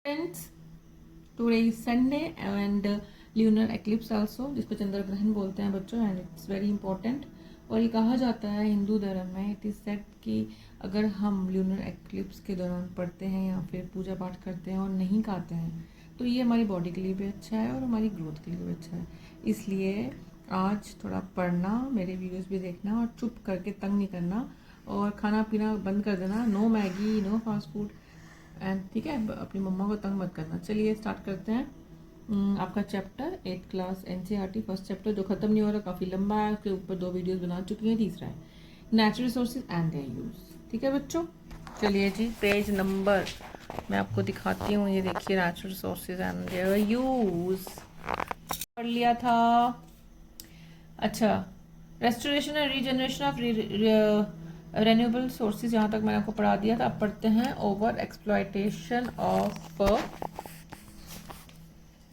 Friends, today is Sunday and lunar eclipse also, जिसको चंद्र ग्रहण बोलते हैं बच्चों, एंड इट्स वेरी इंपॉर्टेंट। और ये कहा जाता है हिंदू धर्म में, इट इज़ सेड कि अगर हम ल्यूनर एक्लिप्स के दौरान पढ़ते हैं या फिर पूजा पाठ करते हैं और नहीं खाते हैं तो ये हमारी बॉडी के लिए भी अच्छा है और हमारी ग्रोथ के लिए भी अच्छा है। इसलिए आज थोड़ा पढ़ना, मेरे वीडियोस भी देखना और चुप करके तंग नहीं करना और खाना पीना बंद कर देना। No Maggi, no fast food and ठीक है, अपनी मम्मा को तंग मत करना। चलिए स्टार्ट करते हैं। आपका chapter 8th class NCERT first chapter जो ख़त्म नहीं हो रहा, काफ़ी लंबा है, उसके ऊपर 2 वीडियोस बना चुकी हैं। तीसरा है natural resources and their use. ठीक है बच्चों, चलिए जी पेज नंबर मैं आपको दिखाती हूँ। ये देखिए, natural resources and their use पढ़ लिया था। अच्छा, restoration and regeneration of renewable sources, यहाँ तक मैंने आपको पढ़ा दिया था। अब पढ़ते हैं over exploitation of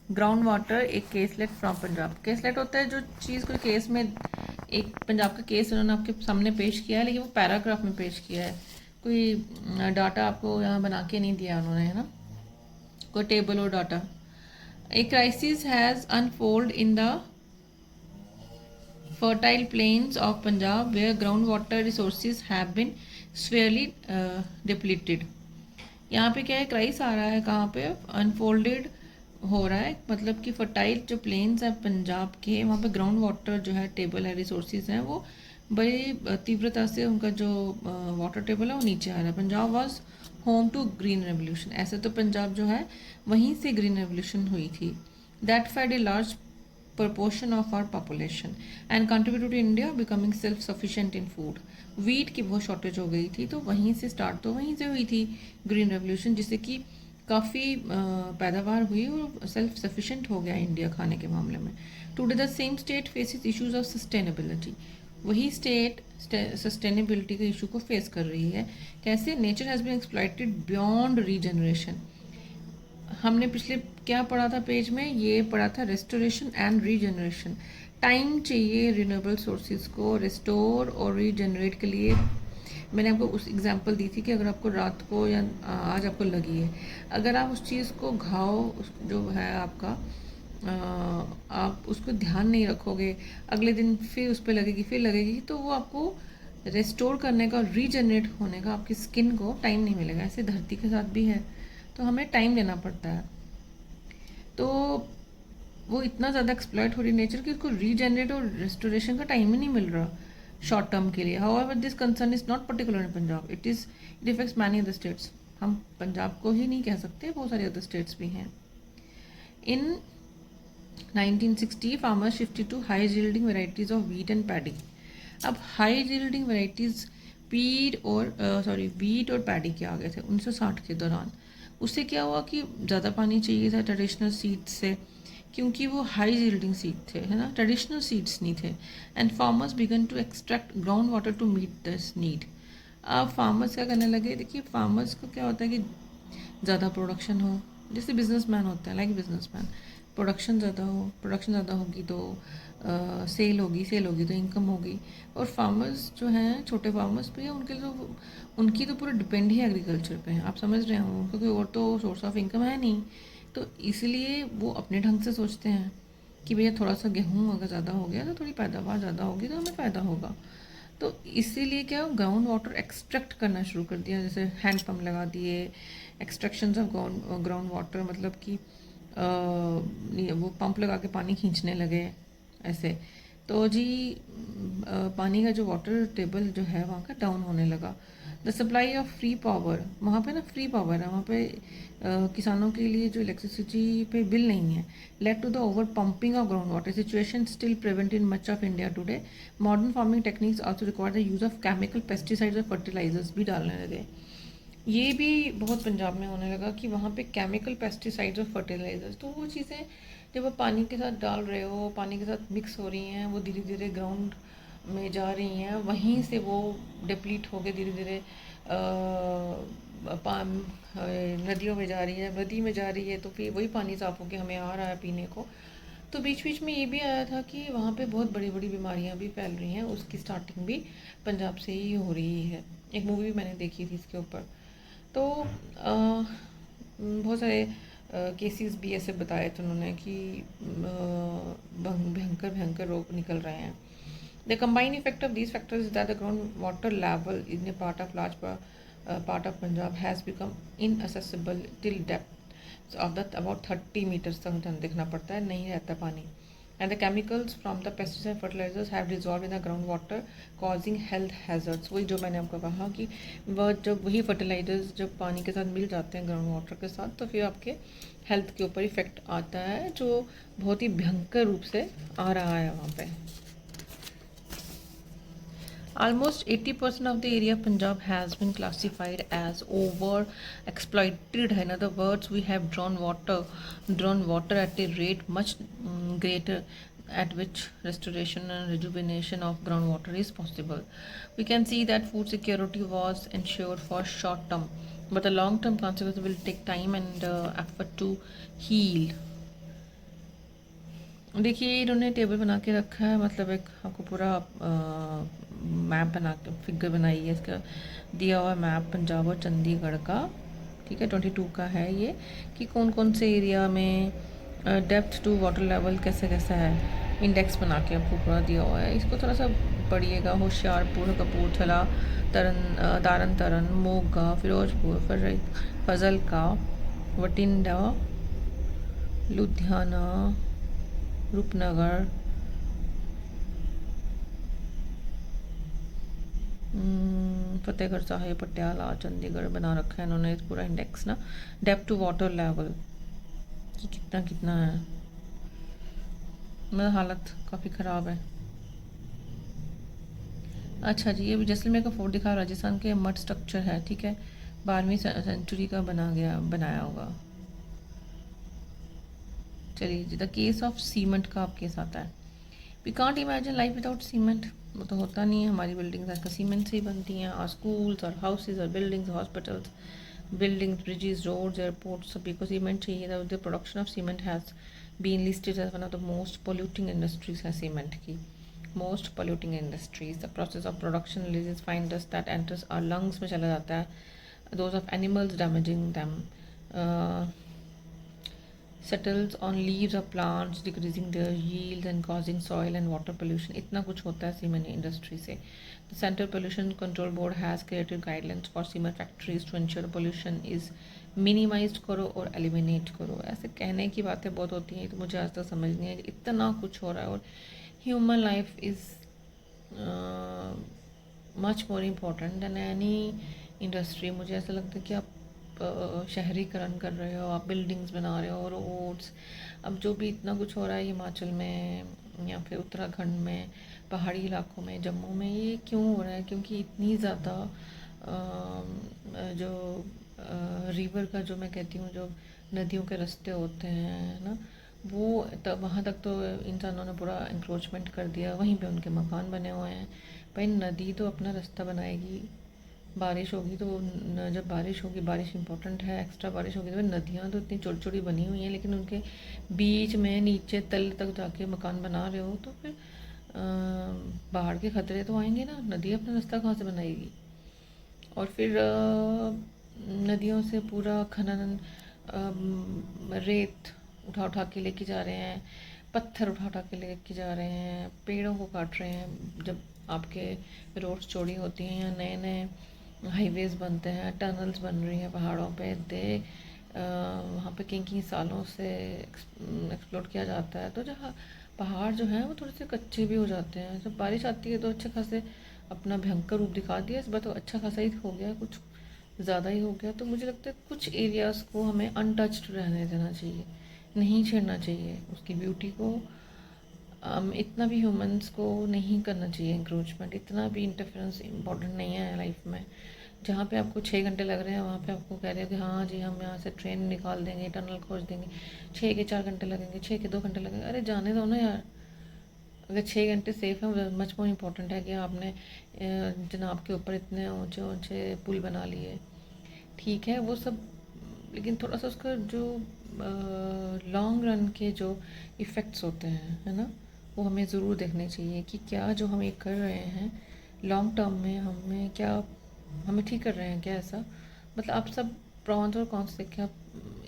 ground water, एक केसलेट फ्रॉम पंजाब। केसलेट होता है जो चीज़ कोई केस में, एक पंजाब का केस उन्होंने आपके सामने पेश किया है, लेकिन वो पैराग्राफ में पेश किया है, कोई डाटा आपको यहाँ बना के नहीं दिया उन्होंने, है ना, कोई टेबल और data. A crisis has unfold in the fertile plains of Punjab where groundwater resources have been severely depleted। यहाँ पे क्या है, क्राइस आ रहा है, कहाँ पे अनफोल्डेड हो रहा है, मतलब कि फर्टाइल जो प्लेन्स हैं पंजाब के, वहाँ पे ग्राउंड वाटर जो है, टेबल है, रिसोर्सेज हैं, वो बड़ी तीव्रता से उनका जो वाटर टेबल है वो नीचे आ रहा है। Punjab was home to green revolution, ऐसे तो पंजाब जो है वहीं से ग्रीन रेवोल्यूशन हुई थी। That fed a large proportion of our population and contributed to India becoming self sufficient in food। Wheat की बहुत शॉर्टेज हो गई थी, तो वहीं से स्टार्ट तो वहीं से हुई थी ग्रीन रेवोल्यूशन, जिससे कि काफ़ी पैदावार हुई और सेल्फ सफिशेंट हो गया इंडिया खाने के मामले में। Today the same state faces issues of sustainability, वही स्टेट सस्टेनेबिलिटी के इशू को फेस कर रही है। कैसे? Nature has been exploited beyond regeneration. हमने पिछले क्या पढ़ा था पेज में, ये पढ़ा था रेस्टोरेशन एंड रीजनरेशन। टाइम चाहिए रिन्यूएबल सोर्सेज को रिस्टोर और रीजनरेट के लिए। मैंने आपको उस एग्जांपल दी थी कि अगर आपको रात को या आज आपको लगी है, अगर आप उस चीज़ को जो है आपका, आप उसको ध्यान नहीं रखोगे, अगले दिन फिर उस पर लगेगी, फिर लगेगी, तो वो आपको रेस्टोर करने का, रीजनरेट होने का आपकी स्किन को टाइम नहीं मिलेगा। ऐसे धरती के साथ भी है, तो हमें टाइम देना पड़ता है। तो वो इतना ज़्यादा एक्सप्लॉइट हो रही नेचर कि उसको रीजनरेट और रेस्टोरेशन का टाइम ही नहीं मिल रहा शॉर्ट टर्म के लिए। However this concern is not particular in Punjab, it effects many other states. हम पंजाब को ही नहीं कह सकते, बहुत सारे अदर स्टेट्स भी हैं। In 1960 farmers shifted to high yielding varieties of wheat and paddy. अब हाई यील्डिंग वेराइटीज वीट और पैडी के आ गए थे 1960 के दौरान। उससे क्या हुआ कि ज़्यादा पानी चाहिए था ट्रेडिशनल सीड्स से, क्योंकि वो हाई यील्डिंग सीड थे, है ना, ट्रेडिशनल सीड्स नहीं थे। And farmers began to extract ground water to meet this need. अब फार्मर्स क्या करने लगे, देखिए फार्मर्स को क्या होता है कि ज़्यादा प्रोडक्शन हो, जैसे बिजनेसमैन होते हैं, लाइक बिजनेसमैन, प्रोडक्शन ज़्यादा हो, प्रोडक्शन ज़्यादा होगी तो सेल होगी तो इनकम होगी। और फार्मर्स जो हैं, छोटे फार्मर्स भी हैं, उनकी तो पूरा डिपेंड ही एग्रीकल्चर पे है, आप समझ रहे हो, क्योंकि और तो सोर्स ऑफ इनकम है नहीं। तो इसलिए वो अपने ढंग से सोचते हैं कि भैया थोड़ा सा गेहूँ अगर ज़्यादा हो गया तो थोड़ी पैदावार ज़्यादा होगी तो हमें फ़ायदा होगा। तो इसीलिए क्या, ग्राउंड वाटर एक्सट्रैक्ट करना शुरू कर दिया, जैसे हैंड पंप लगा दिए, एक्सट्रैक्शन ऑफ ग्राउंड वाटर, मतलब कि वो पंप लगा के पानी खींचने लगे ऐसे। तो जी पानी का जो वाटर टेबल जो है वहाँ का डाउन होने लगा। The supply of free power, वहाँ पे ना फ्री पावर है, वहाँ पे किसानों के लिए जो इलेक्ट्रिसिटी पे बिल नहीं है। Led to the over pumping of ground water situation still prevent in much of India today. Modern farming techniques also require the use of chemical pesticides और फर्टिलाइजर्स भी डालने लगे। ये भी बहुत पंजाब में होने लगा कि वहाँ पे केमिकल पेस्टिसाइड्स और फर्टिलाइजर्स, तो वो चीज़ें जब आप पानी के साथ डाल रहे हो, पानी के साथ मिक्स हो रही हैं, वो धीरे धीरे ग्राउंड में जा रही हैं, वहीं से वो डिप्लीट हो गए धीरे धीरे नदियों में जा रही है, नदी में जा रही है, तो फिर वही पानी साफ होकर हमें आ रहा है पीने को। तो बीच बीच में ये भी आया था कि वहाँ पे बहुत बड़ी बड़ी बीमारियाँ भी फैल रही हैं, उसकी स्टार्टिंग भी पंजाब से ही हो रही है। एक मूवी मैंने देखी थी इसके ऊपर। तो बहुत सारे केसेस भी ऐसे बताए थे उन्होंने कि भयंकर भयंकर रोग निकल रहे हैं. The combined effect of these factors is that the groundwater level in a part of part of Punjab has become inaccessible till depth of that about 30 meters तक देखना पड़ता है, नहीं रहता पानी. And the chemicals from the pesticide fertilizers have dissolved in the groundwater causing health hazards. वही जो मैंने आपको कहा कि वह जब वही फर्टिलाइजर्स जब पानी के साथ मिल जाते हैं ग्राउंड वाटर के साथ, तो फिर आपके हेल्थ के ऊपर इफेक्ट आता है, जो बहुत ही भयंकर रूप से आ रहा है वहाँ पे. Almost 80% of the area of Punjab has been classified as over exploited. In other words, we have drawn water at a rate much greater at which restoration and rejuvenation of groundwater is possible. We can see that food security was ensured for short term, but the long term consequences will take time and effort to heal. देखिए इन्होंने table बना के रखा है, मतलब एक आपको पूरा मैप बना के फिगर बनाई है, इसका दिया हुआ मैप पंजाब और चंडीगढ़ का, ठीक है, 22 का है ये, कि कौन कौन से एरिया में डेप्थ टू वाटर लेवल कैसे कैसा है, इंडेक्स बना के आपको पूरा दिया हुआ है. इसको थोड़ा सा पढ़िएगा. होशियारपुर, कपूरथला, तारन तारन, मोगा, फिरोजपुर, फजलका, बठिंडा, लुधियाना, रूपनगर, फतेहगढ़ साहिब, पटियाला, चंडीगढ़ बना रखा है इन्होंने पूरा इंडेक्स ना, डेप्थ टू वाटर लेवल कि कितना कितना है. मतलब हालत काफ़ी ख़राब है. अच्छा जी, ये भी जैसलमेर का फोर्ट दिखा, राजस्थान के मड स्ट्रक्चर है, ठीक है, 12वीं सेंचुरी का बनाया होगा. चलिए जी, द केस ऑफ सीमेंट का आप केस आता है. We can't imagine life without cement. वो तो होता नहीं है. हमारी बिल्डिंग्स आजकल सीमेंट से ही बनती हैं. और स्कूल्स और हाउसेज और buildings, hospitals, buildings, bridges, roads, airports, सभी को सीमेंट चाहिए. The production of cement has been listed as one of the most polluting industries है सीमेंट की. Most polluting industries. The process of production releases fine dust that enters our lungs में चला जाता है. Those of animals damaging them, settles on leaves of plants, decreasing their yield and causing soil and water pollution. इतना कुछ होता है cement industry से. The Central Pollution Control Board has created guidelines for cement factories to ensure pollution is minimized करो और eliminate करो. ऐसे कहने की बातें बहुत होती हैं, तो मुझे आज तक समझ नहीं है. इतना कुछ हो रहा है और human life is much more important than any industry. मुझे ऐसा लगता है कि आप शहरीकरण कर रहे हो, आप बिल्डिंग्स बना रहे हो, रोड्स, अब जो भी इतना कुछ हो रहा है हिमाचल में या फिर उत्तराखंड में, पहाड़ी इलाकों में, जम्मू में, ये क्यों हो रहा है? क्योंकि इतनी ज़्यादा जो रिवर का, जो मैं कहती हूँ, जो नदियों के रास्ते होते हैं ना, वो तब वहाँ तक तो इंसानों ने पूरा इंक्रोचमेंट कर दिया. वहीं पे उनके मकान बने हुए हैं. भाई नदी तो अपना रास्ता बनाएगी. बारिश होगी तो जब बारिश होगी, बारिश इंपॉर्टेंट है, एक्स्ट्रा बारिश होगी तो नदियाँ तो इतनी छोटी छोटी बनी हुई हैं, लेकिन उनके बीच में नीचे तल तक जाके मकान बना रहे हो, तो फिर बाढ़ के खतरे तो आएंगे ना. नदी अपना रास्ता कहाँ से बनाएगी? और फिर नदियों से पूरा खनन, रेत उठा उठा के लेके जा रहे हैं, पत्थर उठा उठा के लेके जा रहे हैं, पेड़ों को काट रहे हैं. जब आपके रोड्स चौड़ी होती हैं या नए नए हाईवेज बनते हैं, टनल्स बन रही हैं पहाड़ों पे, वहाँ पे कई सालों से एक्सप्लोर किया जाता है. तो जहाँ पहाड़ जो हैं वो थोड़े से कच्चे भी हो जाते हैं. जब बारिश आती है तो अच्छे खासे अपना भयंकर रूप दिखा दिया. इस बार तो अच्छा खासा ही हो गया, कुछ ज़्यादा ही हो गया. तो मुझे लगता है कुछ एरियाज़ को हमें अनटच्ड रहने देना चाहिए, नहीं छेड़ना चाहिए उसकी ब्यूटी को. इतना भी ह्यूमंस को नहीं करना चाहिए इंक्रोचमेंट. इतना भी इंटरफेरेंस इम्पॉर्टेंट नहीं है लाइफ में. जहाँ पे आपको 6 घंटे लग रहे हैं, वहाँ पे आपको कह रहे हो कि हाँ जी हम यहाँ से ट्रेन निकाल देंगे, टनल खोज देंगे, 6 के 4 घंटे लगेंगे, 6 के 2 घंटे लगेंगे. अरे जाने दो ना यार. अगर 6 घंटे सेफ है, मच मोर इम्पोर्टेंट है कि आपने जनाब के ऊपर इतने ऊँचे ऊँचे पुल बना लिए, ठीक है वो सब, लेकिन थोड़ा सा उसका जो लॉन्ग रन के जो इफ़ेक्ट्स होते हैं, है ना, वो हमें ज़रूर देखने चाहिए कि क्या जो हम ये कर रहे हैं लॉन्ग टर्म में हमें क्या, हमें ठीक कर रहे हैं क्या ऐसा. मतलब आप सब प्रॉन्स और कॉन्स देख के आप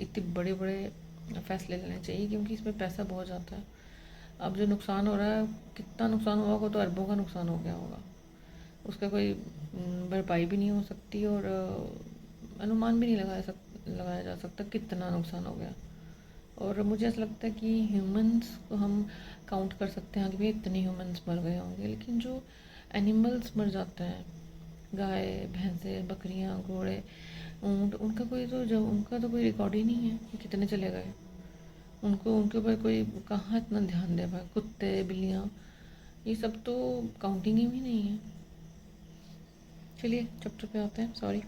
इतने बड़े बड़े फैसले लेने चाहिए, क्योंकि इसमें पैसा बहुत जाता है। अब जो नुकसान हो रहा है, कितना नुकसान हुआ होगा, तो अरबों का नुकसान हो गया होगा, उसका कोई भरपाई भी नहीं हो सकती, और अनुमान भी नहीं लगाया जा सकता कितना नुकसान हो गया। और मुझे ऐसा लगता है कि ह्यूमंस को हम काउंट कर सकते हैं कि भाई इतने ह्यूमंस मर गए होंगे, लेकिन जो एनिमल्स मर जाते हैं, गाय भैंसे बकरियां घोड़े ऊँट, उनका तो कोई रिकॉर्ड ही नहीं है कि कितने चले गए। उनके ऊपर कोई कहाँ इतना ध्यान दे पाए। कुत्ते बिल्लियाँ ये सब तो काउंटिंग ही नहीं है। चलिए चैप्टर पे आते हैं। सॉरी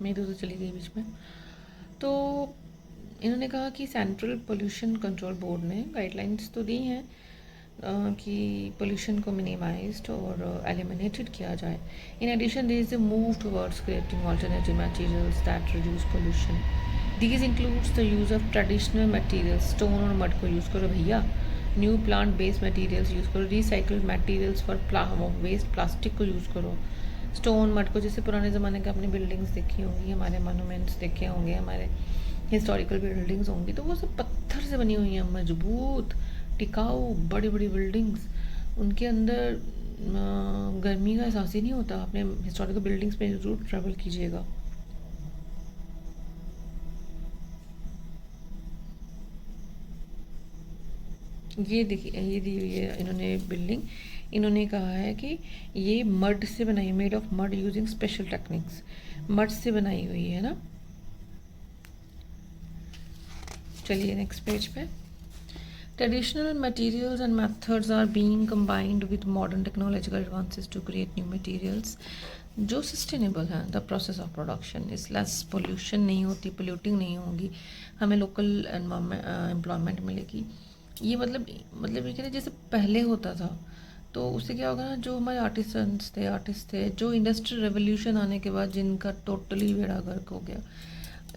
मैं इधर चली गई बीच में। तो इन्होंने कहा कि सेंट्रल पोल्यूशन कंट्रोल बोर्ड ने गाइडलाइंस तो दी हैं कि पोल्यूशन को मिनिमाइज्ड और एलिमिनेटेड किया जाए। In addition there is a move towards creating alternative materials that reduce pollution. These includes the use of traditional materials, stone और मड को यूज़ करो भैया, new plant based materials use करो, recycled materials for waste plastic को use करो, stone mud को, जैसे पुराने ज़माने के अपनी बिल्डिंग्स देखी होंगी, हमारे मोनूमेंट्स देखे होंगे, हमारे हिस्टोरिकल बिल्डिंग्स होंगी, तो वो सब पत्थर से बनी हुई हैं, मजबूत टिकाऊ बड़ी बड़ी बिल्डिंग्स। उनके अंदर गर्मी का एहसास ही नहीं होता। अपने हिस्टोरिकल बिल्डिंग्स पे ज़रूर ट्रैवल कीजिएगा। ये देखिए, ये दी हुई है इन्होंने बिल्डिंग। इन्होंने कहा है कि ये मड से बनाई, made of mud using special techniques, mud से बनाई हुई है ना। चलिए नेक्स्ट पेज पे। Traditional materials and methods are being combined with modern technological advances to create new materials जो सस्टेनेबल हैं। The process of production is less, pollution नहीं होती, पोल्यूटिंग नहीं होगी, हमें लोकल एम्प्लॉयमेंट मिलेगी। ये मतलब ये कह रहे जैसे पहले होता था, तो उससे क्या होगा ना, जो हमारे आर्टिस्ट थे, जो इंडस्ट्रियल रेवोल्यूशन आने के बाद जिनका टोटली बेड़ा गर्क हो गया,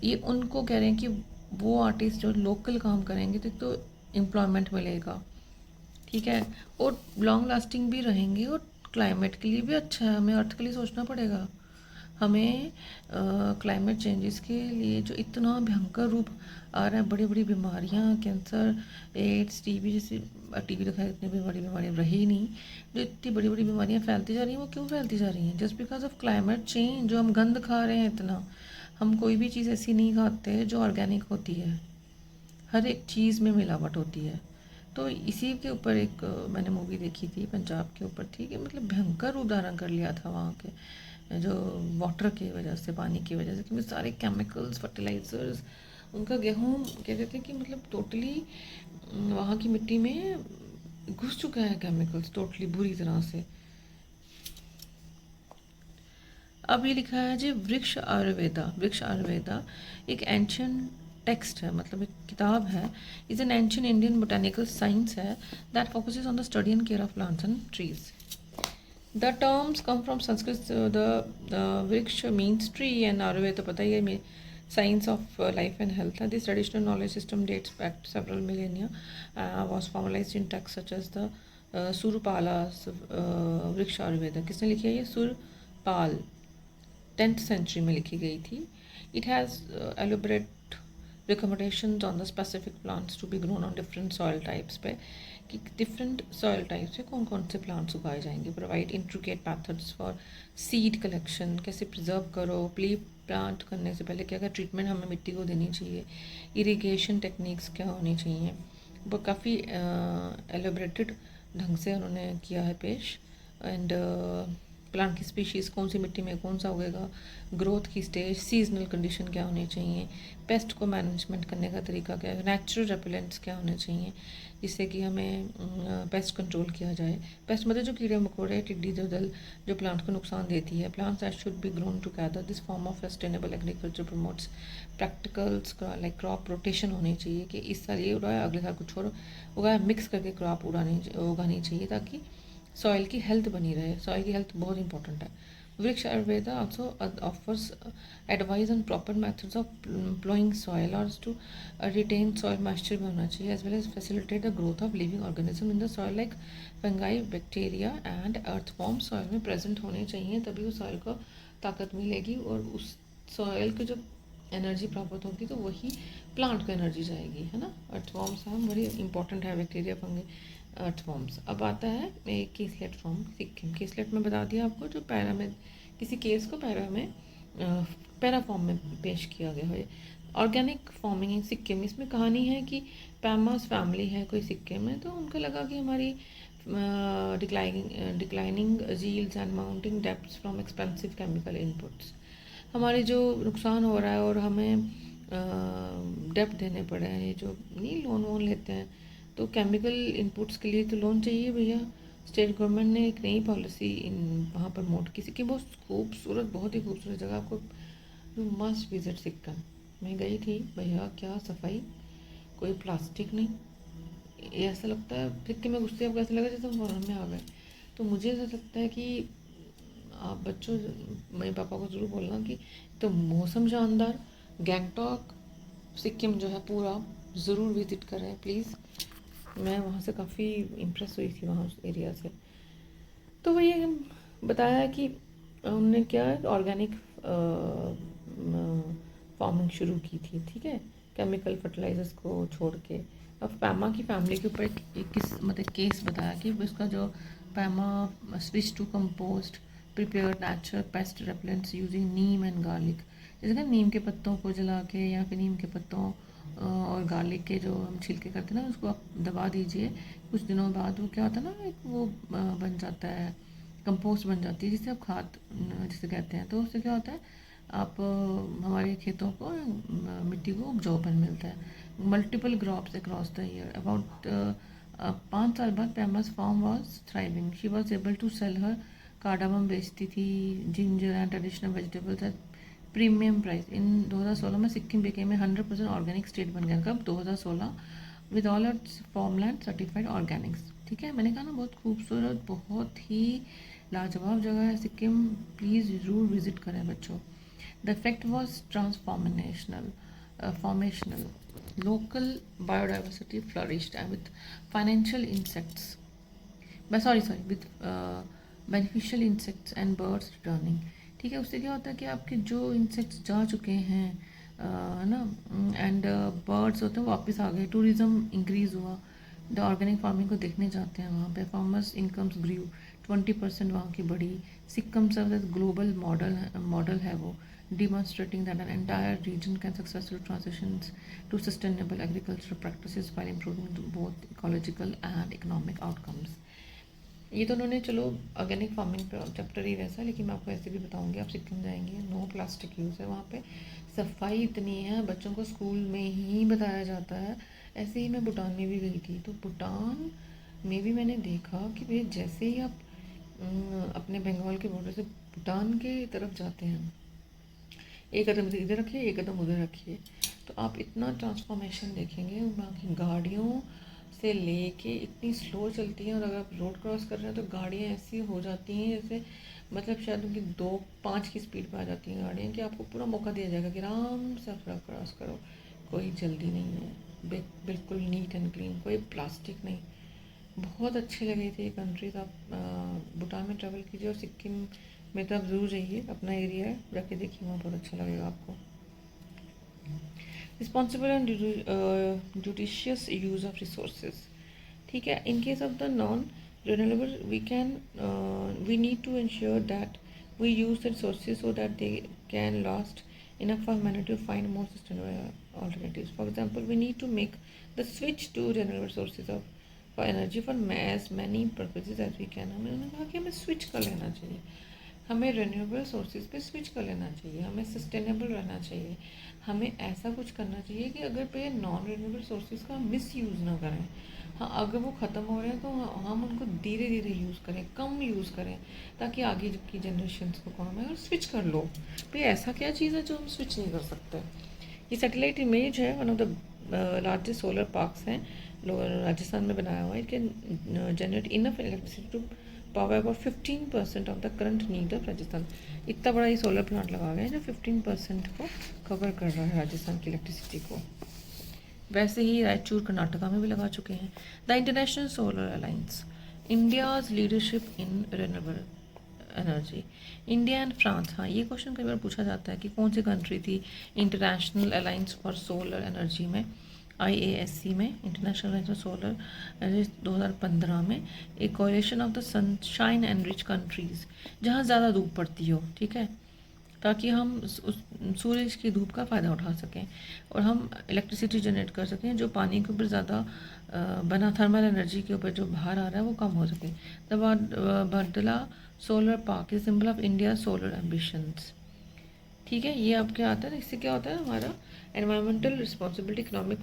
ये उनको कह रहे हैं कि वो आर्टिस्ट जो लोकल काम करेंगे तो एम्प्लॉयमेंट मिलेगा, ठीक है, और लॉन्ग लास्टिंग भी रहेंगे, और क्लाइमेट के लिए भी अच्छा है। हमें अर्थ के लिए सोचना पड़ेगा। हमें क्लाइमेट चेंजेस के लिए जो इतना भयंकर रूप आ रहा है, बड़ी बड़ी बीमारियां, कैंसर, एड्स, टीबी, जैसे टीबी दिखाई इतनी बड़ी बीमारियाँ रही ही नहीं, जो इतनी बड़ी बड़ी बीमारियां फैलती जा रही हैं, वो क्यों फैलती जा रही हैं? Just because of climate change. जो हम गंद खा रहे हैं इतना, हम कोई भी चीज़ ऐसी नहीं खाते जो ऑर्गेनिक होती है, हर एक चीज़ में मिलावट होती है। तो इसी के ऊपर एक मैंने मूवी देखी थी, पंजाब के ऊपर थी, कि मतलब भयंकर रूप धारण कर लिया था वहाँ के जो वाटर की वजह से, पानी की वजह से, क्योंकि सारे केमिकल्स, फर्टिलाइजर्स, उनका गेहूँ कहते थे कि मतलब टोटली वहाँ की मिट्टी में घुस चुका है केमिकल्स, टोटली बुरी तरह से। अब ये लिखा है जी वृक्ष आयुर्वेदा। वृक्ष आयुर्वेदा एक एंशियंट टेक्स्ट है, मतलब एक किताब है, is an ancient Indian botanical science है that focuses on the study and care of plants and trees. The terms come from Sanskrit, the vriksha means tree and Ayurveda तो पता ही है, science of life and health. This traditional knowledge system dates back to several millennia, was formalized in texts such as the Surupala's Vriksha Ayurveda. किसने लिखी है ये? Surpal, 10th century में लिखी गई थी। It has elaborate recommendations on the specific plants to be grown on different soil types पे, कि डिफरेंट सॉइल टाइप से कौन कौन से प्लांट्स उगाए जाएंगे। Provide intricate methods for seed collection, कैसे प्रिजर्व करो, प्लांट करने से पहले क्या क्या ट्रीटमेंट हमें मिट्टी को देनी चाहिए, इरिगेशन टेक्निक्स क्या होनी चाहिए, वो काफ़ी एलोबरेटेड ढंग से उन्होंने किया है पेश। एंड प्लांट की स्पीशीज़ कौन सी मिट्टी में कौन सा उगेगा, ग्रोथ की स्टेज, सीजनल कंडीशन क्या होनी चाहिए, पेस्ट को मैनेजमेंट करने का तरीका क्या है, नेचुरल रेपेलेंट्स क्या होने चाहिए जिससे कि हमें पेस्ट कंट्रोल किया जाए। पेस्ट मतलब जो कीड़े मकोड़े, टिड्डी दल जो प्लांट को नुकसान देती है। Plants that should be grown together, this form of sustainable agriculture promotes practicals like crop rotation होनी चाहिए, कि इस साल ये उगाया अगले साल कुछ और उगाया, मिक्स करके क्रॉप उगानी चाहिए ताकि सॉइल की हेल्थ बनी रहे। सॉइल की हेल्थ बहुत इंपॉर्टेंट है। वृक्ष Ayurveda also offers advice on proper methods of plowing soil or to retain soil moisture भी होना चाहिए, as well as facilitate the growth of living organism in the soil like fungi, bacteria and earthworms soil में present होने चाहिए, तभी उस soil को ताकत मिलेगी और उस soil के जो एनर्जी प्राप्त होगी तो वही प्लांट को एनर्जी जाएगी, है ना। अर्थवॉर्म्स हैं बड़ी इंपॉर्टेंट है, बैक्टीरिया फंगी अर्थवॉर्म्स। अब आता है एक केसलेट फॉर्म सिक्किम। केसलेट में बता दिया आपको, जो पैरा में किसी केस को पैरा में पैरा फॉर्म में पेश किया गया है। ऑर्गेनिक फार्मिंग इन सिक्किम, इसमें कहानी है कि पैमास फैमिली है कोई सिक्किम में, तो उनको लगा कि हमारी डिक्लाइनिंग जील्स and mounting debts from expensive chemical inputs, हमारे जो नुकसान हो रहा है और हमें डेप्थ देने पड़ रहे हैं, ये जो नहीं लोन वोन लेते हैं तो केमिकल इनपुट्स के लिए तो लोन चाहिए भैया। स्टेट गवर्नमेंट ने एक नई पॉलिसी वहाँ पर प्रमोट की। सिक्किम बहुत खूबसूरत, बहुत ही खूबसूरत जगह, आपको यू मस्ट विजिट सिक्किम। मैं गई थी भैया, क्या सफाई, कोई प्लास्टिक नहीं। ये ऐसा लगता है सिक्किम में घुसते आपको ऐसा लगा जैसे हम फॉरेन में आ गए। तो मुझे ऐसा लगता है कि आप बच्चों, मेरे पापा को ज़रूर बोलना कि तो मौसम शानदार, गैंगटॉक सिक्किम जो है पूरा ज़रूर विज़िट करें प्लीज़। मैं वहाँ से काफ़ी इम्प्रेस हुई थी वहाँ उस एरिया से। तो वही बताया कि उन्होंने क्या ऑर्गेनिक फार्मिंग शुरू की थी, ठीक है, केमिकल फर्टिलाइजर्स को छोड़ के। अब पैमा की फैमिली के ऊपर एक किस मतलब केस बताया कि उसका जो Pema switch to compost prepare natural pest repellents using neem and garlic. जैसे ना नीम के पत्तों को जला के या फिर नीम के पत्तों और गार्लिक के जो हम छिलके करते हैं ना, उसको आप दबा दीजिए, कुछ दिनों बाद वो क्या होता है ना, एक वो बन जाता है, कंपोस्ट बन जाती है, जिसे आप खाद जिसे कहते हैं। तो उससे क्या होता है, आप हमारे खेतों को मिट्टी को उपजाऊपन मिलता है। Multiple crops across the year. About 5 साल बाद Pema's farm was thriving, she was able to sell her cardamom बेचती थी, ginger and traditional vegetables at premium price. In 2016 में सिक्किम बिकेम में 100% ऑर्गेनिक स्टेट बन गया। कब? 2016, with all its farmland certified organics. ठीक है, मैंने कहा ना बहुत खूबसूरत, बहुत ही लाजवाब जगह है सिक्किम, प्लीज़ ज़रूर विज़िट करें बच्चों। The effect was transformational formational. Local biodiversity flourished and with financial insects, but sorry with beneficial insects and birds returning. ठीक है, उससे क्या होता है कि आपके जो इंसेक्ट्स जा चुके हैं है ना, एंड बर्ड्स होते हैं वापस आ गए, टूरिज़्म इंक्रीज़ हुआ, द ऑर्गेनिक फार्मिंग को देखने जाते हैं वहाँ पे, फार्मर्स इनकम्स ग्रीव 20% वहाँ की बढ़ी। Sikkim serve as global model है वो, demonstrating that an entire region can successfully transition to sustainable agricultural practices while improving both ecological and economic outcomes. ये तो उन्होंने चलो ऑर्गेनिक फार्मिंग पे चैप्टर ही वैसा, लेकिन मैं आपको ऐसे भी बताऊंगी। आप सिक्किम जाएंगे, नो प्लास्टिक यूज़ है वहाँ पे, सफाई इतनी है, बच्चों को स्कूल में ही बताया जाता है। ऐसे ही मैं भूटान में भी गई थी, तो भूटान में भी मैंने देखा कि भाई जैसे ही आप अपने बंगाल के बॉर्डर से भूटान के तरफ जाते हैं, एक कदम इधर रखिए, एक कदम उधर रखिए, तो आप इतना ट्रांसफॉर्मेशन देखेंगे। वहाँ की गाड़ियों से लेके इतनी स्लो चलती हैं, और अगर आप रोड क्रॉस कर रहे हैं तो गाड़ियाँ ऐसी हो जाती हैं जैसे मतलब शायद उनकी 2-5 की स्पीड पर आ जाती हैं गाड़ियाँ, कि आपको पूरा मौका दिया जाएगा कि आराम से आप क्रॉस करो, कोई जल्दी नहीं है, बिल्कुल नीट एंड क्लीन, कोई प्लास्टिक नहीं। बहुत अच्छी लगी थी कंट्रीज। आप भूटान में ट्रैवल कीजिए और सिक्किम में तो आप ज़रूर जाइए, अपना एरिया है, जाके देखिए, वहाँ बहुत अच्छा लगेगा आपको। Responsible and judicious use of resources, ठीक है, in case of the non renewable we need to ensure that we use the resources so that they can last enough for humanity to find more sustainable alternatives. For example, we need to make the switch to renewable sources of for energy for as many purposes as we can. हमें उन्होंने कहा कि हमें switch कर लेना चाहिए, हमें renewable sources पे स्विच कर लेना चाहिए, हमें सस्टेनेबल रहना चाहिए, हमें ऐसा कुछ करना चाहिए कि अगर पे नॉन रिन्यूएबल सोर्सेज का मिस यूज़ ना करें। हाँ, अगर वो ख़त्म हो रहे हैं तो हम उनको धीरे धीरे यूज़ करें, कम यूज़ करें, ताकि आगे की जनरेशन को काम है। और स्विच कर लो भाई, ऐसा क्या चीज़ है जो हम स्विच नहीं कर सकते। ये सैटेलाइट इमेज है, one of the largest solar parks हैं राजस्थान में बनाया हुआ है। It can generate enough electricity to power about 15% of the current need of Rajasthan. इतना बड़ा ये सोलर प्लांट लगा गया है जो 15% को कवर कर रहा है राजस्थान की इलेक्ट्रिसिटी को। वैसे ही रायचूर कर्नाटका में भी लगा चुके हैं। The international solar alliance, India's leadership in renewable energy. India and France, हाँ ये क्वेश्चन कई बार पूछा जाता है कि कौन सी कंट्री थी international alliance for solar energy में, IASC में, international alliance for solar energy 2015 में, a coalition of the sunshine and rich countries, जहाँ ज़्यादा धूप पड़ती हो, ठीक है, ताकि हम सूरज की धूप का फ़ायदा उठा सकें और हम इलेक्ट्रिसिटी जनरेट कर सकें, जो पानी के ऊपर ज़्यादा बना थर्मल एनर्जी के ऊपर जो बाहर आ रहा है वो कम हो सके। The Bhadla solar park is symbol of India solar ambitions. ठीक है, ये अब क्या आता है, इससे क्या होता है, हमारा एनवायरमेंटल रिस्पॉन्सिबिलिटी, इकोनॉमिक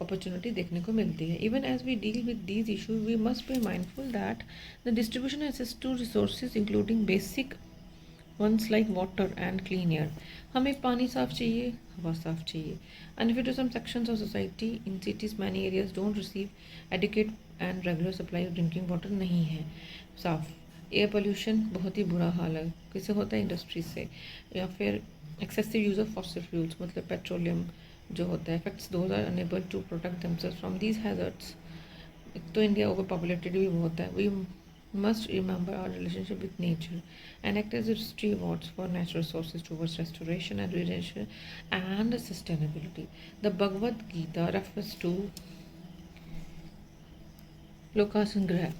अपॉर्चुनिटी देखने को मिलती है। Even as we deal with these issues we must be mindful that the distribution access to resources including basic ones like water and clean air. हमें पानी साफ चाहिए, हवा साफ चाहिए। And if to some sections of society in cities many areas don't receive adequate and regular supply of drinking water नहीं है साफ। एयर पोल्यूशन बहुत ही बुरा हाल है, किससे होता है, इंडस्ट्री से, या फिर excessive use of fossil fuels मतलब पेट्रोलियम जो होता है, effects those are unable to protect themselves from these hazards. एक तो इंडिया ओवर पॉपुलेटेड भी बहुत है। We must remember our relationship with nature and act as stewards for natural resources towards restoration and regeneration and sustainability. The Bhagavad Gita refers to Lokasangraha,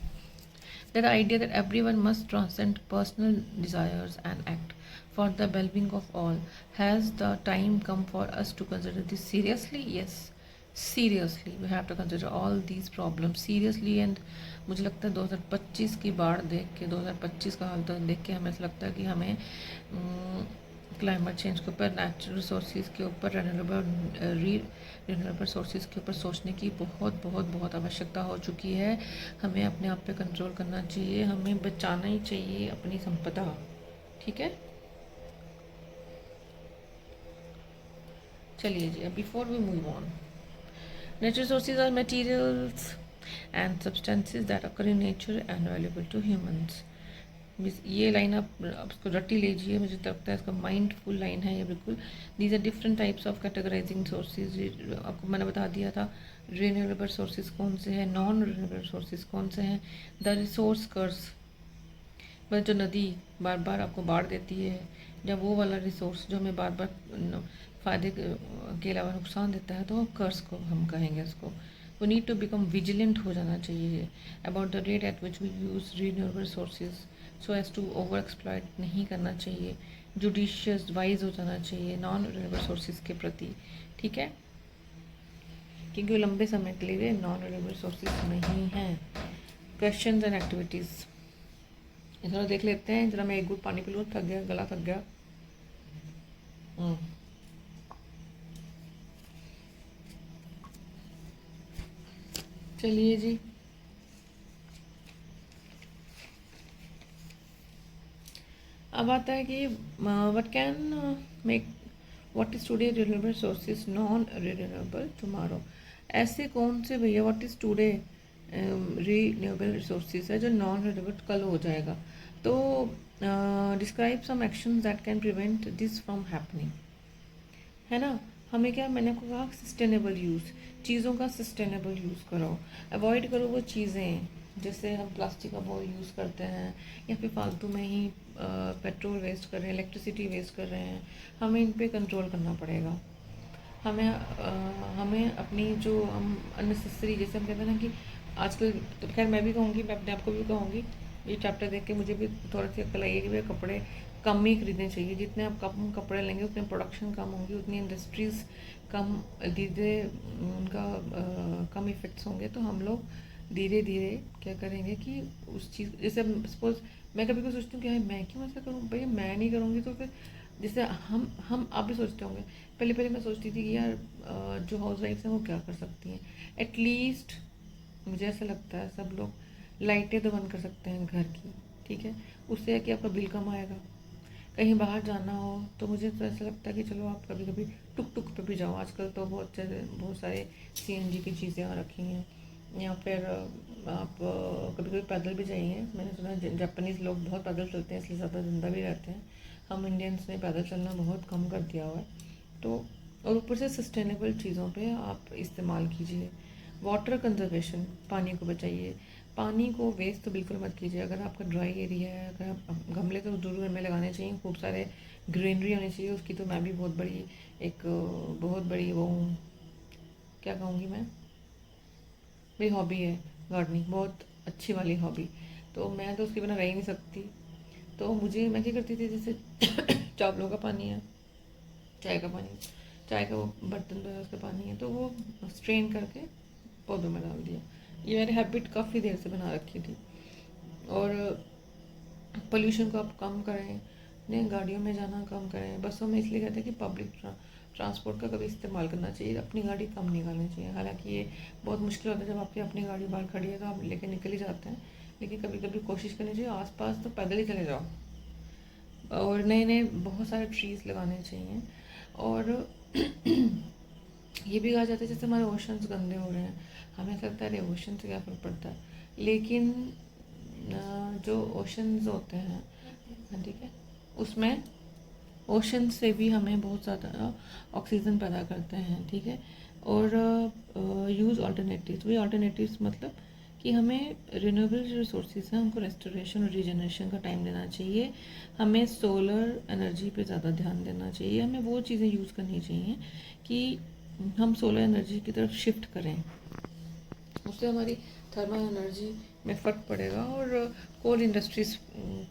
that idea that everyone must transcend personal desires and act for the well-being of all. Has the time come for us to consider this seriously? Yes, seriously we have to consider all these problems seriously। and मुझे लगता है 2025 की बाढ़ देख के, 2025 का हाल तो देख के हमें ऐसा लगता है कि हमें क्लाइमेट चेंज के ऊपर, नेचुरल रिसोर्सेज के ऊपर, रिन्यूएबल सोर्सेज के ऊपर सोचने की बहुत बहुत बहुत आवश्यकता हो चुकी है। हमें अपने आप पे कंट्रोल करना चाहिए, हमें बचाना ही चाहिए अपनी संपदा। ठीक है, चलिए जी, अब before we move on, natural resources are materials and substances that occur in nature and valuable to humans। ये लाइन आप उसको रट्टी लीजिए, मुझे लगता है इसका माइंडफुल लाइन है ये बिल्कुल। These are different types of categorising sources. आपको मैंने बता दिया था रिन्यूएबल सोर्सेज कौन से हैं, नॉन रिन्यूएबल सोर्सेज कौन से हैं। द रिसोर्स कर्स, मतलब जो नदी बार बार आपको बाढ़ देती है, जब वो वाला रिसोर्स जो हमें बार बार फ़ायदे के अलावा नुकसान देता है, तो कर्स को हम कहेंगे उसको। We need to become vigilant हो जाना चाहिए about the rate at which we use renewable sources so as to over exploit नहीं करना चाहिए, judicious wise हो जाना चाहिए नॉन renewable sources के प्रति। ठीक है, क्योंकि वो लंबे समय के लिए नॉन renewable sources नहीं हैं। क्वेश्चंस एंड एक्टिविटीज़ थोड़ा देख लेते हैं। जरा मैं एक घूंट पानी पी लूँ, थक गया, गला थक गया। चलिए जी, अब आता है कि what can make what is today renewable sources non renewable tomorrow. ऐसे कौन से भैया what is today renewable resources है जो नॉन रिन्यूएबल कल हो जाएगा। तो describe some actions that can prevent this from happening, है ना। हमें क्या, मैंने आपको कहा सस्टेनेबल यूज़, चीज़ों का सस्टेनेबल यूज़ करो, अवॉइड करो वो चीज़ें जैसे हम प्लास्टिक का बहुत यूज़ करते हैं या फिर फालतू में ही पेट्रोल वेस्ट कर रहे हैं, इलेक्ट्रिसिटी वेस्ट कर रहे हैं। हमें इन पे कंट्रोल करना पड़ेगा। हमें अपनी जो हम अननेसेसरी, जैसे हम कहते हैं ना कि आजकल, तो खैर मैं भी कहूँगी, मैं अपने आप को भी कहूँगी, ये चैप्टर देख के मुझे भी थोड़ी सी अक्ल आई है कि भाई कपड़े कम ही खरीदने चाहिए। जितने आप कम कपड़े लेंगे उतने प्रोडक्शन कम होंगी, उतनी इंडस्ट्रीज़ कम, धीरे उनका कम इफ़ेक्ट्स होंगे। तो हम लोग धीरे धीरे क्या करेंगे कि उस चीज़, जैसे सपोज मैं कभी कभी सोचती हूँ कि मैं क्यों ऐसा करूँ, भैया मैं नहीं करूँगी तो फिर जैसे हम आप भी सोचते होंगे। पहले पहले मैं सोचती थी कि यार जो हाउस वाइफ्स हैं वो क्या कर सकती हैं। एटलीस्ट मुझे ऐसा लगता है सब लोग लाइटें तो बंद कर सकते हैं घर की, ठीक है, उससे है कि आपका बिल कम आएगा। कहीं बाहर जाना हो तो मुझे तो ऐसा लगता है कि चलो आप कभी कभी टुक टुक पे भी जाओ। आजकल तो बहुत सारे CNG की चीज़ें आ रखी हैं, या फिर आप कभी कभी पैदल भी जाइए। मैंने सुना है जापानीज़ लोग बहुत पैदल चलते हैं, इसलिए ज़्यादा जिंदा भी रहते हैं। हम इंडियंस ने पैदल चलना बहुत कम कर दिया हुआ है। तो और ऊपर से सस्टेनेबल चीज़ों पे आप इस्तेमाल कीजिए। वाटर कंजर्वेशन, पानी को बचाइए। पानी को वेस्ट तो बिल्कुल मत कीजिए। अगर आपका ड्राई एरिया है, अगर आप गमले तो ज़रूर घर में लगाने चाहिए, खूब सारे ग्रीनरी होनी चाहिए उसकी। तो मैं भी बहुत बड़ी बहुत बड़ी वो हूँ, क्या कहूँगी मैं, मेरी हॉबी है गार्डनिंग, बहुत अच्छी वाली हॉबी। तो मैं तो उसके बिना रह ही नहीं सकती। तो मुझे, मैं क्या करती थी, जैसे चावलों का पानी है, चाय का पानी, चाय का वो बर्तन जो है उसका पानी है, तो वो स्ट्रेन करके पौधों में डाल दिया। ये मैंने हैबिट काफ़ी देर से बना रखी थी। और पोल्यूशन को आप कम करें, ने गाड़ियों में जाना कम करें। बसों में इसलिए कहते हैं कि पब्लिक ट्रांसपोर्ट का कभी इस्तेमाल करना चाहिए, अपनी गाड़ी कम निकालनी चाहिए। हालांकि ये बहुत मुश्किल होता है जब आपकी अपनी गाड़ी बाहर खड़ी है तो आप लेके निकल ही जाते हैं, लेकिन कभी कभी कोशिश करनी चाहिए आसपास तो पैदल ही चले जाओ। और नए नए बहुत सारे ट्रीज़ लगाने चाहिए। और ये भी कहा जाता है जैसे हमारे ओशंस गंदे हो रहे हैं, हमें ऐसा लगता है अरे ओशन से क्या फ़र्क पड़ता है, लेकिन जो ओशंस होते हैं, हाँ ठीक है, उसमें ओशन से भी हमें बहुत ज़्यादा ऑक्सीजन पैदा करते हैं, ठीक है। और यूज़ ऑल्टरनेटिव्स, वही ऑल्टरनेटिव्स मतलब कि हमें रिन्यूएबल जो रिसोर्सेज हैं उनको रेस्टोरेशन और रीजनरेशन का टाइम देना चाहिए। हमें सोलर एनर्जी पे ज़्यादा ध्यान देना चाहिए। हमें वो चीज़ें यूज़ करनी चाहिए कि हम सोलर एनर्जी की तरफ शिफ्ट करें, उससे हमारी थर्मल एनर्जी में फ़र्क पड़ेगा। और कोल इंडस्ट्रीज़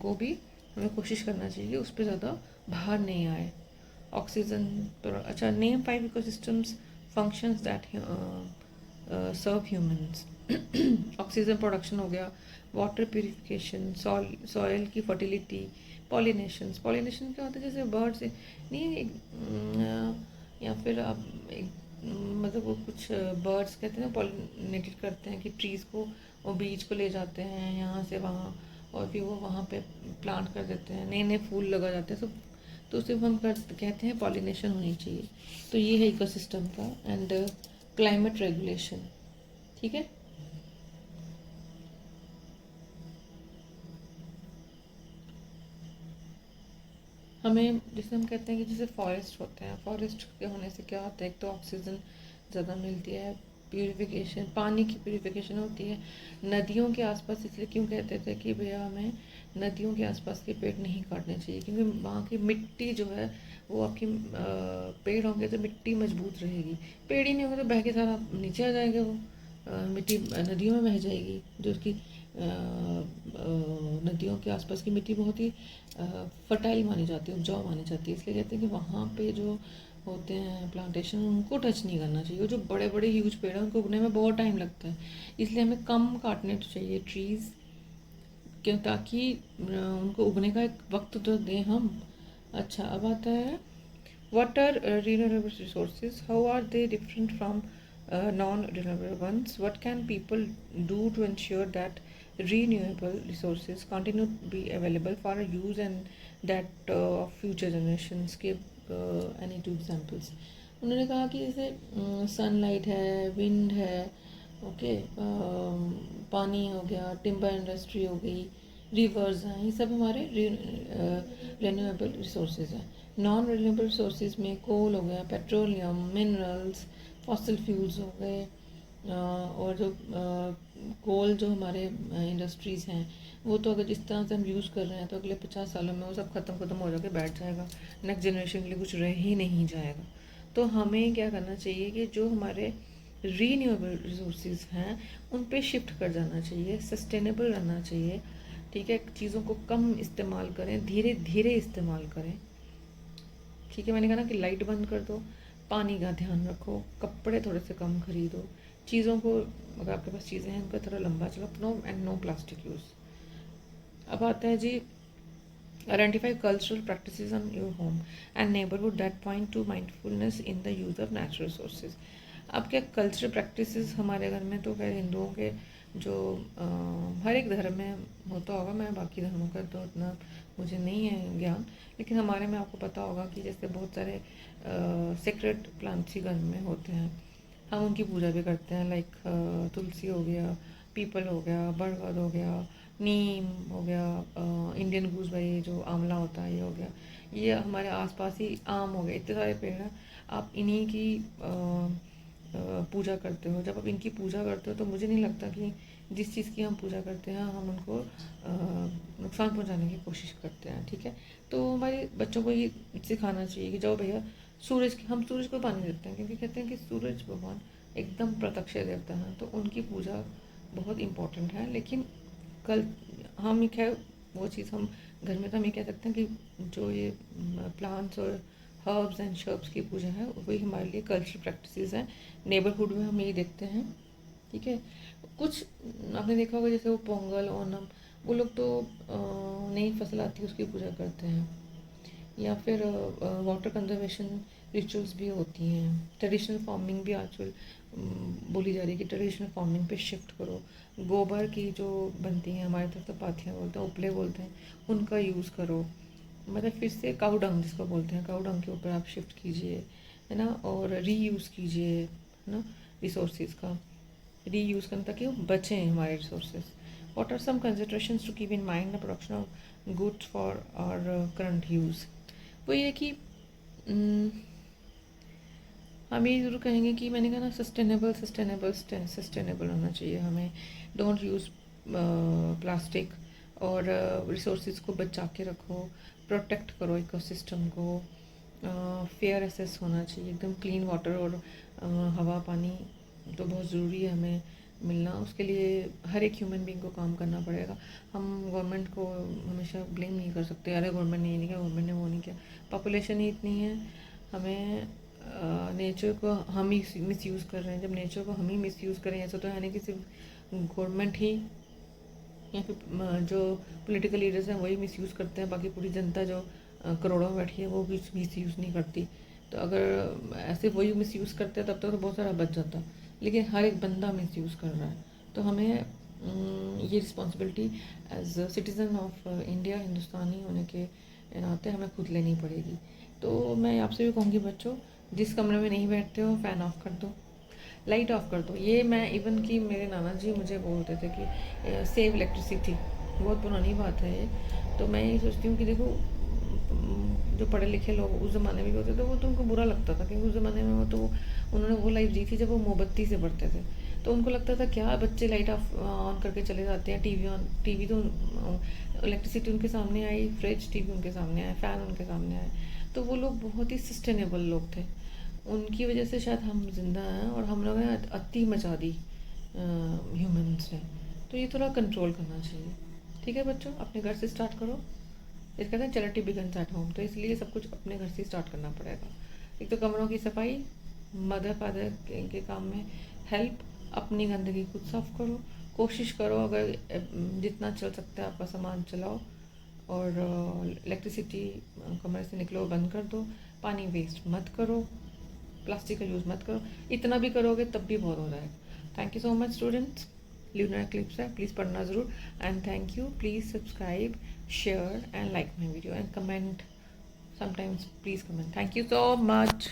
को भी हमें कोशिश करना चाहिए उस पर ज़्यादा बाहर नहीं आए। ऑक्सीजन पर अच्छा, name 5 ecosystems functions that serve humans. Oxygen production हो गया, वाटर प्यूरिफिकेशन, सॉइल की फर्टिलिटी, पॉलिनेशंस। पॉलिनेशन क्या होता है, जैसे बर्ड से नहीं या फिर आप मतलब वो कुछ बर्ड्स कहते हैं ना, पॉलिनेटेड करते हैं कि ट्रीज़ को, वो बीज को ले जाते हैं यहाँ से वहाँ, और फिर वो वहाँ पे प्लांट कर देते हैं, नए नए फूल लगा जाते हैं सब। तो उसे हम कहते हैं पॉलिनेशन होनी चाहिए। तो ये है इकोसिस्टम का। एंड क्लाइमेट रेगुलेशन, ठीक है। हमें, जैसे हम कहते हैं कि जैसे फॉरेस्ट होते हैं, फॉरेस्ट के होने से क्या होता है, एक तो ऑक्सीजन ज़्यादा मिलती है, प्यूरिफिकेशन, पानी की प्यूरिफिकेशन होती है। नदियों के आसपास इसलिए क्यों कहते थे कि भैया हमें नदियों के आसपास के पेड़ नहीं काटने चाहिए, क्योंकि वहाँ की मिट्टी जो है वो आपकी पेड़ होंगे तो मिट्टी मजबूत रहेगी। पेड़ ही नहीं होंगे तो बह के सारा नीचे आ जाएगा, वो मिट्टी नदियों में बह जाएगी। जो उसकी नदियों के आसपास की मिट्टी बहुत ही फर्टाइल मानी जाती है, उपजाऊ मानी जाती है। इसलिए कहते हैं कि वहाँ पे जो होते हैं प्लांटेशन, उनको टच नहीं करना चाहिए। वो जो बड़े बड़े ह्यूज पेड़ हैं उनको उगने में बहुत टाइम लगता है, इसलिए हमें कम काटने चाहिए ट्रीज़, क्यों, ताकि उनको उगने का एक वक्त तो दें हम। अच्छा, अब आता है what are renewable resources, how are they different from non-renewable ones, what can people do to ensure that renewable resources continue to be available for use and that of future generations। give any two examples। उन्होंने कहा कि जैसे sunlight है, wind है, okay, पानी हो गया, timber industry हो गई, रिवर्स हैं, ये सब हमारे रिन्यूएबल रिसोर्सेज हैं। नॉन रिन्यूएबल रिसोर्सेज में कोल हो गया, पेट्रोलियम, मिनरल्स, फॉसिल फ्यूल्स हो गए। और जो कोल जो हमारे इंडस्ट्रीज़ हैं, वो तो अगर जिस तरह से हम यूज़ कर रहे हैं तो अगले 50 सालों में वो सब ख़त्म हो जाके बैठ जाएगा, नेक्स्ट जनरेशन के लिए कुछ रह ही नहीं जाएगा। तो हमें क्या करना चाहिए कि जो हमारे रीन्यूएबल रिसोर्सेज हैं उन पे शिफ्ट कर जाना चाहिए, सस्टेनेबल रहना चाहिए, ठीक है। चीज़ों को कम इस्तेमाल करें, धीरे धीरे इस्तेमाल करें, ठीक है। मैंने कहा ना कि लाइट बंद कर दो, पानी का ध्यान रखो, कपड़े थोड़े से कम खरीदो, चीज़ों को, अगर आपके पास चीज़ें हैं उनका थोड़ा लंबा चलो, नो प्लास्टिक यूज़। अब आता है जी, identify cultural practices in your home and neighborhood that point to mindfulness in the use of natural resources। अब क्या कल्चरल प्रैक्टिसेस हमारे घर में, तो खैर हिंदुओं के जो हर एक धर्म में होता होगा, मैं बाकी धर्मों का तो उतना मुझे नहीं है ज्ञान, लेकिन हमारे में आपको पता होगा कि जैसे बहुत सारे सेक्रेट प्लांट्स ही घर में होते हैं, हम उनकी पूजा भी करते हैं। लाइक तुलसी हो गया, पीपल हो गया, बरगद हो गया, नीम हो गया, इंडियन गूसबेरी जो आंवला होता है ये हो गया, ये हमारे आसपास ही आम हो गए, इतने सारे पेड़ हैं। आप इन्हीं की पूजा करते हो, जब आप इनकी पूजा करते हो तो मुझे नहीं लगता कि जिस चीज़ की हम पूजा करते हैं हम उनको नुकसान पहुंचाने की कोशिश करते हैं। ठीक है, तो हमारे बच्चों को ये सिखाना चाहिए कि जाओ भैया हम सूरज को पानी देते हैं क्योंकि कहते हैं कि सूरज भगवान एकदम प्रत्यक्ष देवता हैं, तो उनकी पूजा बहुत इम्पोर्टेंट है। लेकिन कल हम खैर वो चीज़ हम घर में तो हम ये कह सकते हैं कि जो ये प्लांट्स और हर्ब्स एंड शर्ब्स की पूजा है वही हमारे लिए कल्चरल प्रैक्टिसेस हैं। नेबरहुड में हम यही देखते हैं। ठीक है, कुछ आपने देखा होगा जैसे वो पोंगल ओनम, वो लोग तो नई फसल आती है उसकी पूजा करते हैं, या फिर वाटर कंजर्वेशन रिचुअल्स भी होती हैं। ट्रेडिशनल फार्मिंग भी आजकल बोली जा रही है कि ट्रेडिशनल फार्मिंग पे शिफ्ट करो। गोबर की जो बनती हैं, हमारे तरफ तो पाथियाँ बोलते हैं, उपले बोलते हैं, उनका यूज़ करो। मतलब फिर से काऊ डंग जिसको बोलते हैं, काऊ डंग के ऊपर आप शिफ्ट कीजिए, है ना, और रीयूज़ कीजिए, है ना, रिसोर्सेज का रीयूज़ करना ताकि वो बचें हमारे resources. What are some considerations to keep in mind the production of goods for our current use. वो ये कि हम ये ज़रूर कहेंगे कि मैंने कहा ना सस्टेनेबल होना चाहिए हमें। डोंट यूज़ प्लास्टिक, और रिसोर्सेज को बचा के रखो, प्रोटेक्ट करो इकोसिस्टम को। फेयर एसेस होना चाहिए, एकदम क्लीन वाटर और हवा पानी तो बहुत ज़रूरी है हमें मिलना। उसके लिए हर एक ह्यूमन बीइंग को काम करना पड़ेगा। हम गवर्नमेंट को हमेशा ब्लेम नहीं कर सकते, अरे गवर्नमेंट ने ये नहीं किया, गवर्नमेंट ने वो नहीं किया। पॉपुलेशन ही इतनी है, हमें नेचर को हम ही मिसयूज़ कर रहे हैं। जब नेचर को हम ही मिसयूज़ करें, ऐसा तो है नहीं कि सिर्फ गवर्नमेंट ही या फिर जो पॉलिटिकल लीडर्स हैं वही मिसयूज़ करते हैं, बाकी पूरी जनता जो करोड़ों में बैठी है वो भी मिसयूज़ नहीं करती। तो अगर ऐसे वही मिसयूज़ करते हैं तब तक तो बहुत सारा बच जाता, लेकिन हर एक बंदा मिसयूज़ कर रहा है। तो हमें ये responsibility as citizen of India, हिंदुस्तानी होने के नाते हमें खुद लेनी पड़ेगी। तो मैं आपसे भी कहूँगी बच्चों, जिस कमरे में नहीं बैठते हो फ़ैन ऑफ कर दो, लाइट ऑफ कर दो। ये मैं इवन कि मेरे नाना जी मुझे बोलते थे कि सेव इलेक्ट्रिसिटी, बहुत पुरानी बात है ये। तो मैं ये सोचती हूँ कि देखो जो पढ़े लिखे लोग उस ज़माने में भी होते थे वो तो उनको बुरा लगता था, क्योंकि उस ज़माने में वो तो उन्होंने वो लाइफ जी थी जब वो मोमबत्ती से पढ़ते थे। तो उनको लगता था क्या बच्चे लाइट ऑफ ऑन करके चले जाते हैं, टीवी तो इलेक्ट्रिसिटी उनके सामने आई, फ्रिज टीवी उनके सामने आए, फ़ैन उनके सामने आए। तो वो लोग बहुत ही सस्टेनेबल लोग थे, उनकी वजह से शायद हम जिंदा हैं। और हम लोगों ने अति मचा दी ह्यूमन्स ने। तो ये थोड़ा कंट्रोल करना चाहिए। ठीक है बच्चों, अपने घर से स्टार्ट करो। इस कहते हैं चैरिटी बिगिंस एट होम, तो इसलिए सब कुछ अपने घर से स्टार्ट करना पड़ेगा। एक तो कमरों की सफाई, मदर फादर के काम में हेल्प, अपनी गंदगी खुद साफ करो, कोशिश करो अगर जितना चल सकता है आपका सामान चलाओ, और इलेक्ट्रिसिटी कमरे से निकलो बंद कर दो, पानी वेस्ट मत करो, प्लास्टिक का यूज़ मत करो। इतना भी करोगे तब भी बहुत हो जाएगा। Thank you so much students. Lunar eclipse है, प्लीज़ पढ़ना ज़रूर। And thank you, please subscribe, share and like my video and comment sometimes, please comment. Thank you so much.